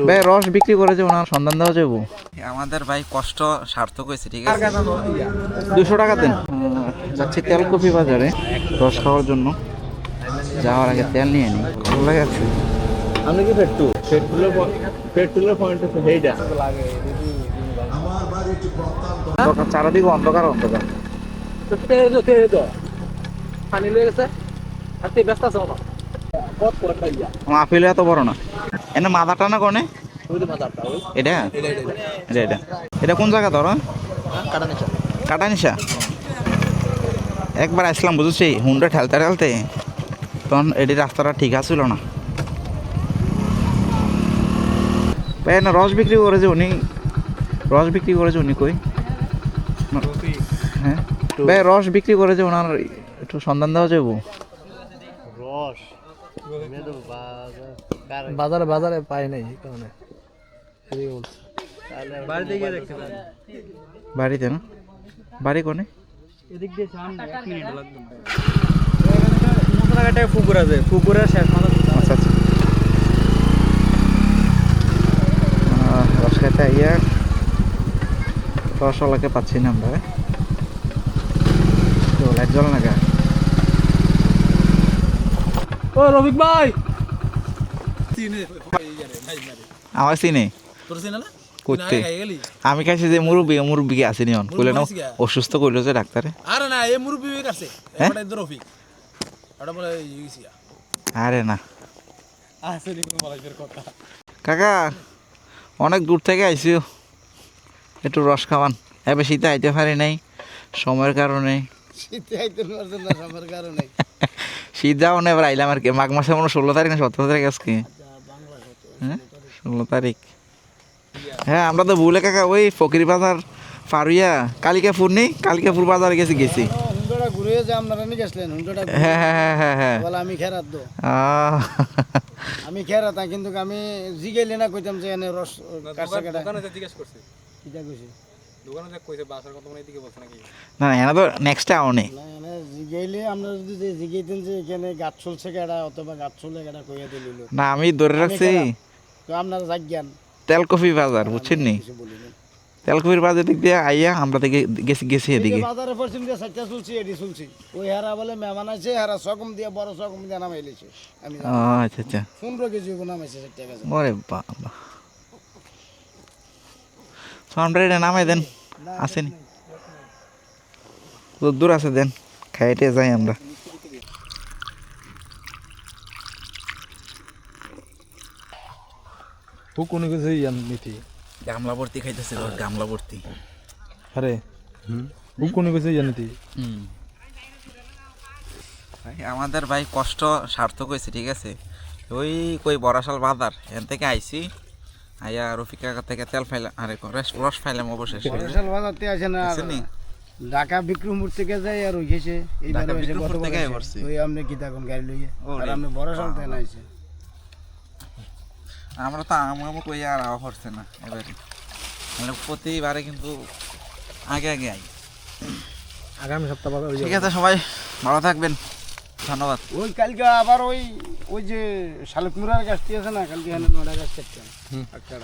ভাই রস বিক্রি করে যে ওনার সন্ধান দেওয়া যাবো। আমাদের ভাই কষ্ট সার্থক হয়েছে, ঠিক আছে। 200 টাকা দেন। যাচ্ছি তেলকপি বাজারে রস খাওয়ার জন্য। যাওয়ার আগে তেল নিয়ে নিই, ভালো লাগে আছে। আপনি কি পেট্রোলের পয়েন্ট আছে সেইটা চারিদিকে অন্ধকার অন্ধকার। পানি লেগে গেছে আর তুই ব্যস্ত আছো কত করে খাইয়া মাহফিল এত বড় না, এনে মাথা টানা কোনে এটা এটা এটা এটা কোন জায়গা ধরো? কাটানিশা। একবার আসলাম বুঝছি হুন্ডা ঠেলতে ঠেলতে, তখন এটি রাস্তাটা ঠিক আছিল না। ভাই না রস বিক্রি করেছে উনি, রস বিক্রি করেছে উনি কই? হ্যাঁ ভাই রস বিক্রি করেছে ওনার একটু সন্ধান দেওয়া যাবো। রস বাজারে বাজারে পাই নাই কারণে বাড়িতে গিয়ে দেখতে পারেন। বাড়িতে না? বাড়ি কোনে? এদিক দিয়ে সামনে 1 মিনিট লাগবে। মোটরগাড়িটা পুকুর আছে, পুকুরের শেষ মাথা। আচ্ছা আচ্ছা। রস খাইতে ইয়া রসওয়ালাকে পাচ্ছি না আমরা। তো লাইট জ্বল না গা। ও রফিক ভাই আমার চিনে তোর চিনে না করতে আমি খাইছি যে মুরব্বী মুরব্বী আসেনি অন কইলে না অসুস্থ কইলো যে ডাক্তারে। আরে না এই মুরব্বি আছে এটা রফিক এটা বলে ইউসিয়া। আরে না আছে দেখুন বলার কথা। কাকা অনেক দূর থেকে আইসিও, একটু রস খাওয়ান। এবার শীতে আইতে পারি নাই সময়ের কারণে। শীতে আইতে পারছেন না সময়ের কারণে। শীত যাও না, এবার আইলাম আর কি। মাঘ মাসে মনে 16 তারিখ না 17 তারিখ আজকে? হ্যাঁ 16 তারিখ। হ্যাঁ আমরা তো ভুলে কাকা ওই ফকির বাজার পারুইয়া কালিকাপুর নেই, কালিকাপুর বাজারে গেছি। হুন্ডাটা ঘুরে যে আপনারা নিয়ে গেছিলেন হুন্ডাটা। হ্যাঁ হ্যাঁ হ্যাঁ হ্যাঁ বলে আমি খেরাত দো আমি খেরাত না, কিন্তু আমি জিগাইলে না কইতাম যে এনে রস দোকানে জিজ্ঞেস করছি কিটা কইছি দোকানে যা কইছে বাসার কথা মনে এদিকে বলছ নাকি না এনা তো নেক্সট আওনে না এনে জিগাইলে আমরা যদি যে জিগাইতেন যে এখানে গাছ চলছে কেডা অথবা গাছ চলে কেডা কইয়া দিল না। আমি ধরে রাখছি তো আপনারা জাজ্ঞান তেলকপি বাজার, বুঝছেন নি? তেলকপির বাজার দিক দিয়ে আইয়া আমরা গেছি এদিকে। বাজারে পশ্চিম দিয়ে সাইডটা চলছি এডি চলছি। ওই হারা বলে মেহমান আছে, হারা সকম দিয়ে বড় সকম দিয়ে নামাইলেছে। আমি আচ্ছা আচ্ছা 15 কেজি নামাইছে 60 টাকা। ওরে বাবা, আমরা এটা নামাই দেন, আসেনি দূর আছে, দেন খাইতে যাই আমরা। কোনো কিছু নীতি গামলা ভর্তি খাইতেছে, গামলা ভর্তি। আরে কোনো কিছু নীতি আমাদের ভাই কষ্ট সার্থক হয়েছে, ঠিক আছে। ওই কই বরাশাল বাজার এখান থেকে আইছি, আইয়া রফিক কাকা থেকে তেল ফাইলাম, আরে রস ফাইলাম অবশেষে। বরাশাল বাজারতে আসে না, ঢাকা বিক্রমপুর থেকে যাই আর ওই গেছে এইবার এসে কত থেকে করছে ওই আপনি কি তখন গাড়ি লইয়ে আর আপনি বরাশাল থেকে আইছে। আমরা তো আমা কই আর আওয়া করছে না এবারে, মানে প্রতিবারে কিন্তু আগে আগে আই। আগামী সপ্তাহ বাজার ঠিক আছে, সবাই ভালো থাকবেন, ধন্যবাদ। ওই কালকে আবার ওই যে শালুকমুরার গাছটি আছে না, কালকে এখানে 9টা গাছ কাটতাম একটা